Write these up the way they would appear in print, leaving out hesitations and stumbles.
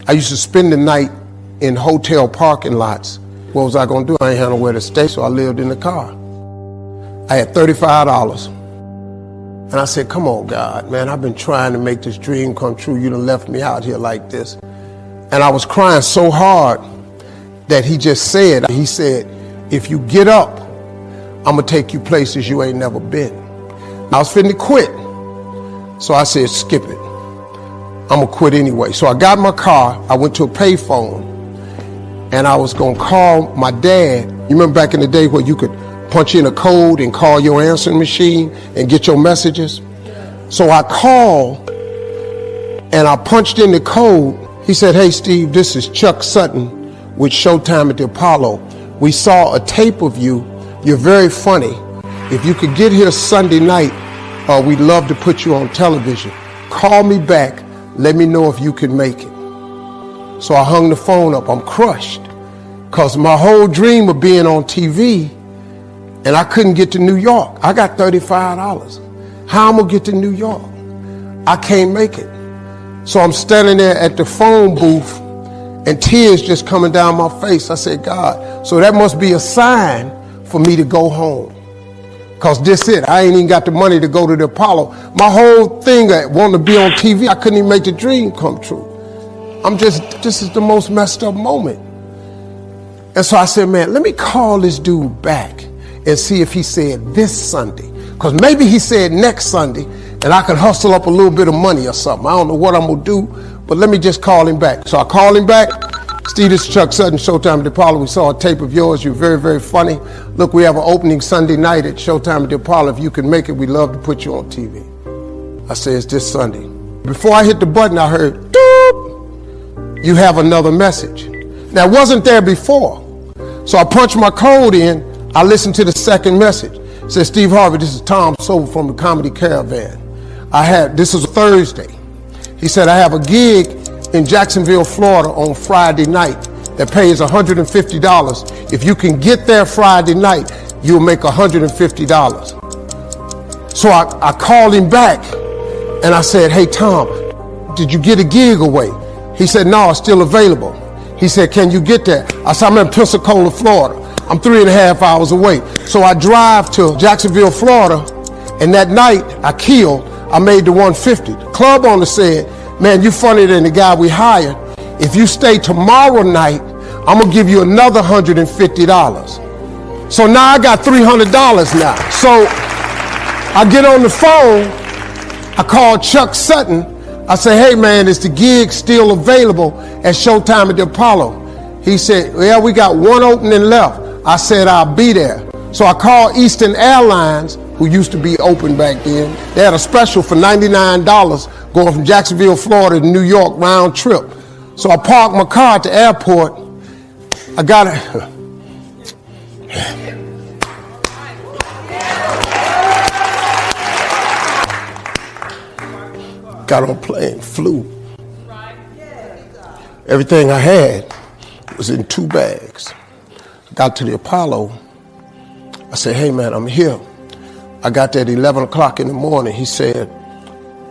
I used to spend the night in hotel parking lots. What was I gonna do? I ain't had nowhere to stay, so I lived in the car. I had $35. And I said, come on, God, man, I've been trying to make this dream come true. You done left me out here like this. And I was crying so hard that he just said, if you get up, I'm gonna take you places you ain't never been. I was finna quit. So I said, skip it. I'm gonna quit anyway. So I got in my car, I went to a payphone, and I was gonna call my dad. You remember back in the day where you could punch in a code and call your answering machine and get your messages? So I called and I punched in the code. He said, hey Steve, this is Chuck Sutton with Showtime at the Apollo. We saw a tape of you. You're very funny. If you could get here Sunday night, we'd love to put you on television. Call me back. Let me know if you can make it. So I hung the phone up. I'm crushed because my whole dream of being on TV, and I couldn't get to New York. I got $35. How am I gonna get to New York? I can't make it. So I'm standing there at the phone booth and tears just coming down my face. I said, God, so that must be a sign for me to go home. Cause this it, I ain't even got the money to go to the Apollo. My whole thing that wanted to be on TV, I couldn't even make the dream come true. This is the most messed up moment. And so I said, man, let me call this dude back and see if he said this Sunday. Cause maybe he said next Sunday and I could hustle up a little bit of money or something. I don't know what I'm gonna do, but let me just call him back. So I called him back. Steve, this is Chuck Sutton, Showtime at the Apollo. We saw a tape of yours. You're very, very funny. Look, we have an opening Sunday night at Showtime at the Apollo. If you can make it, we'd love to put you on TV. I said, it's this Sunday. Before I hit the button, I heard, doop, you have another message. Now, it wasn't there before. So I punched my code in. I listened to the second message. It said, Steve Harvey, this is Tom Sobel from the Comedy Caravan. This is a Thursday. He said, I have a gig in Jacksonville, Florida on Friday night that pays $150. If you can get there Friday night, you'll make $150. So I called him back and I said, hey Tom, did you get a gig away? He said, no, it's still available. He said, can you get there? I said, I'm in Pensacola, Florida. I'm 3.5 hours away. So I drive to Jacksonville, Florida, and that night I made the 150. The club owner said, man, you funnier than the guy we hired. If you stay tomorrow night, I'm gonna give you another $150. So now I got $300 now. So I get on the phone, I call Chuck Sutton. I say, hey man, is the gig still available at Showtime at the Apollo? He said, yeah, we got one opening left. I said, I'll be there. So I called Eastern Airlines, who used to be open back then. They had a special for $99 going from Jacksonville, Florida to New York round trip. So I parked my car at the airport. I got it. Got on a plane, flew. Everything I had was in 2 bags. Got to the Apollo. I said, hey man, I'm here. I got there at 11 o'clock in the morning. He said,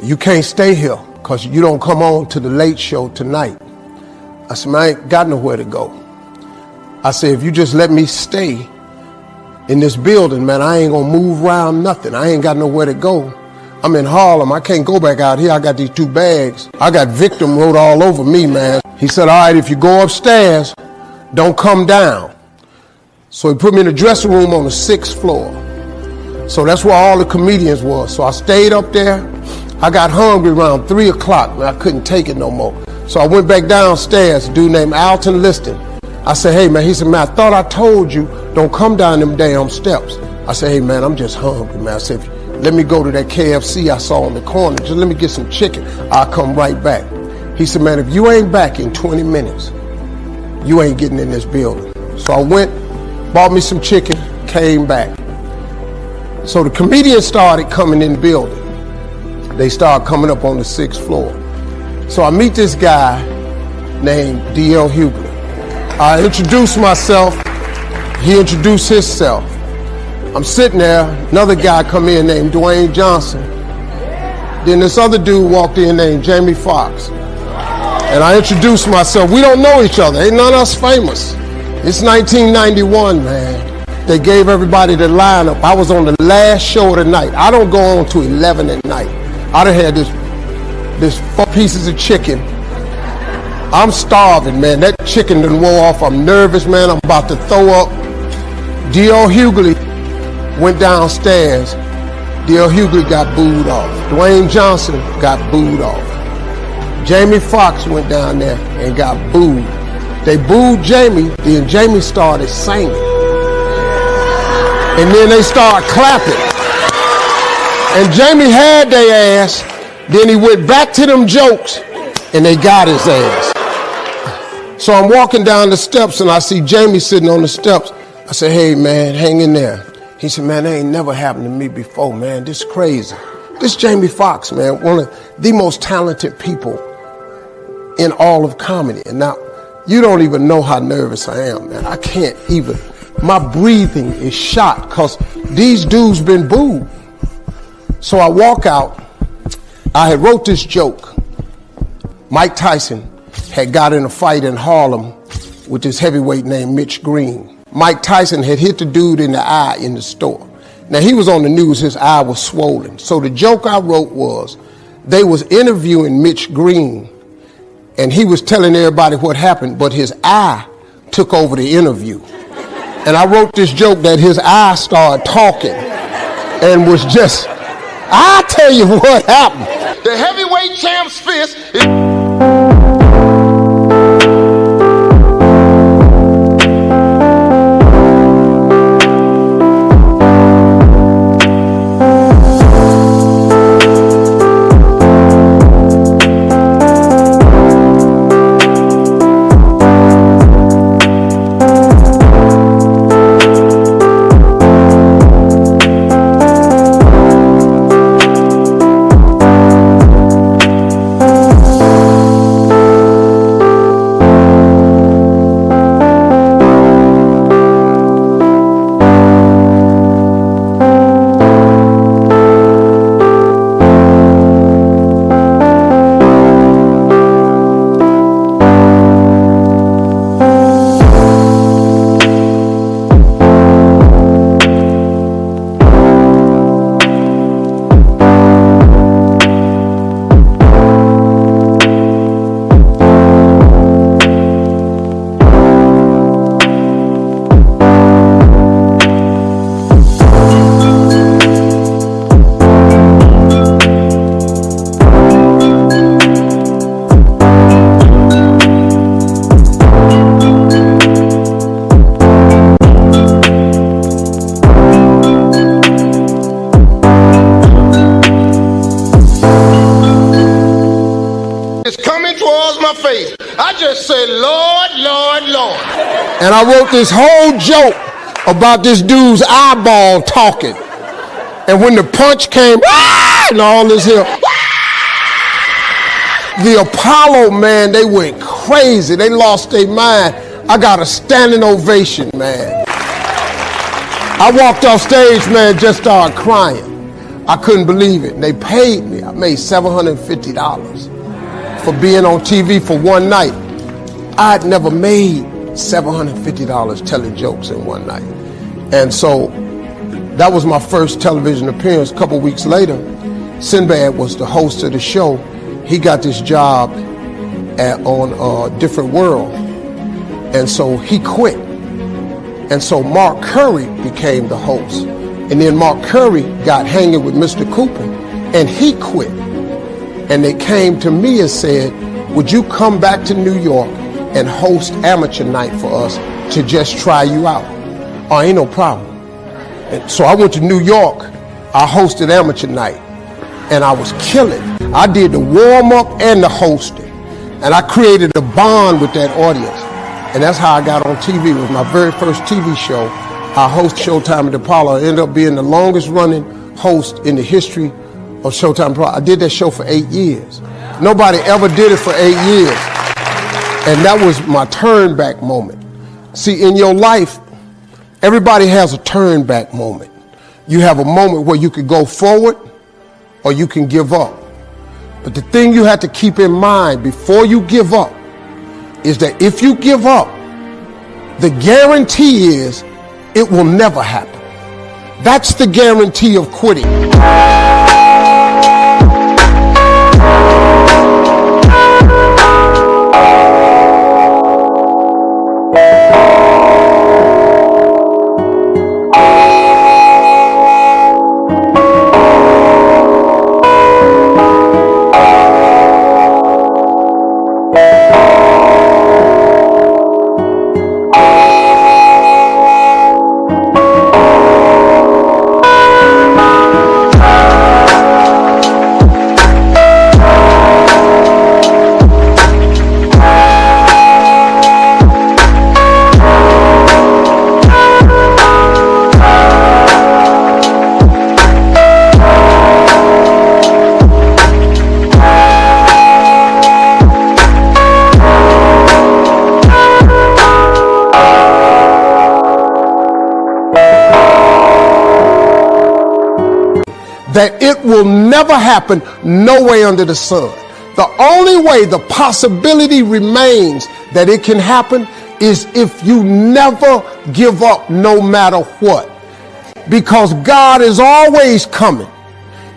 you can't stay here because you don't come on to the late show tonight. I said, man, I ain't got nowhere to go. I said, if you just let me stay in this building, man, I ain't gonna move around nothing. I ain't got nowhere to go. I'm in Harlem. I can't go back out here. I got these 2 bags. I got victim wrote all over me, man. He said, all right, if you go upstairs, don't come down. So he put me in the dressing room on the 6th floor. So that's where all the comedians was. So I stayed up there. I got hungry around 3 o'clock, and I couldn't take it no more. So I went back downstairs, a dude named Alton Liston. I said, hey man, he said, man, I thought I told you, don't come down them damn steps. I said, hey man, I'm just hungry, man. I said, let me go to that KFC I saw on the corner. Just let me get some chicken. I'll come right back. He said, man, if you ain't back in 20 minutes, you ain't getting in this building. So I went, bought me some chicken, came back. So the comedians started coming in the building. They started coming up on the 6th floor. So I meet this guy named D.L. Hughley. I introduced myself. He introduced himself. I'm sitting there, another guy come in named Dwayne Johnson. Then this other dude walked in named Jamie Foxx. And I introduced myself. We don't know each other. Ain't none of us famous. It's 1991, man. They gave everybody the lineup. I was on the last show of the night. I don't go on to 11 at night. I done had this 4 pieces of chicken. I'm starving, man. That chicken done wore off. I'm nervous, man. I'm about to throw up. D.L. Hughley went downstairs. D.L. Hughley got booed off. Dwayne Johnson got booed off. Jamie Foxx went down there and got booed. They booed Jamie, then Jamie started singing. And then they started clapping. And Jamie had their ass, then he went back to them jokes, and they got his ass. So I'm walking down the steps, and I see Jamie sitting on the steps. I said, hey, man, hang in there. He said, man, that ain't never happened to me before, man. This is crazy. This Jamie Foxx, man, one of the most talented people in all of comedy. And now, you don't even know how nervous I am, man. I can't even. My breathing is shot because these dudes been booed. So I walk out. I had wrote this joke. Mike Tyson had got in a fight in Harlem with this heavyweight named Mitch Green. Mike Tyson had hit the dude in the eye in the store. Now, he was on the news. His eye was swollen. So the joke I wrote was, they was interviewing Mitch Green, and he was telling everybody what happened, but his eye took over the interview. And I wrote this joke that his eye started talking and was just, I'll tell you what happened. The heavyweight champ's fist is... I just said, Lord, Lord, Lord. And I wrote this whole joke about this dude's eyeball talking. And when the punch came, and all this here, the Apollo, man, they went crazy. They lost their mind. I got a standing ovation, man. I walked off stage, man, just started crying. I couldn't believe it. They paid me. I made $750 for being on TV for one night. I'd never made $750 telling jokes in one night. And so that was my first television appearance. A couple weeks later, Sinbad was the host of the show. He got this job on Different World. And so he quit. And so Mark Curry became the host. And then Mark Curry got hanging with Mr. Cooper, and he quit. And they came to me and said, would you come back to New York and host amateur night for us to just try you out? Oh, ain't no problem. And so I went to New York. I hosted amateur night, and I was killing. I did the warm-up and the hosting, and I created a bond with that audience. And that's how I got on TV. It was my very first TV show. I hosted Showtime at the Apollo. I ended up being the longest running host in the history of Showtime Apollo. I did that show for 8 years. Nobody ever did it for 8 years. And that was my turn back moment. See, in your life, everybody has a turn back moment. You have a moment where you could go forward or you can give up. But the thing you have to keep in mind before you give up is that if you give up, the guarantee is it will never happen. That's the guarantee of quitting. That it will never happen, no way under the sun. The only way the possibility remains that it can happen is if you never give up no matter what. Because God is always coming.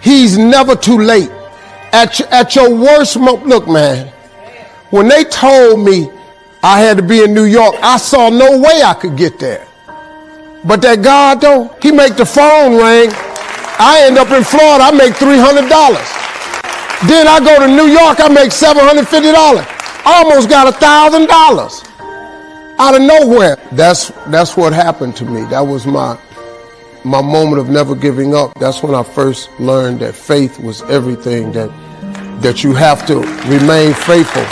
He's never too late. At your worst moment, look, man, when they told me I had to be in New York, I saw no way I could get there. But that God, though, he make the phone ring. I end up in Florida, I make $300. Then I go to New York, I make $750. I almost got $1,000 out of nowhere. That's what happened to me. That was my moment of never giving up. That's when I first learned that faith was everything, that you have to remain faithful.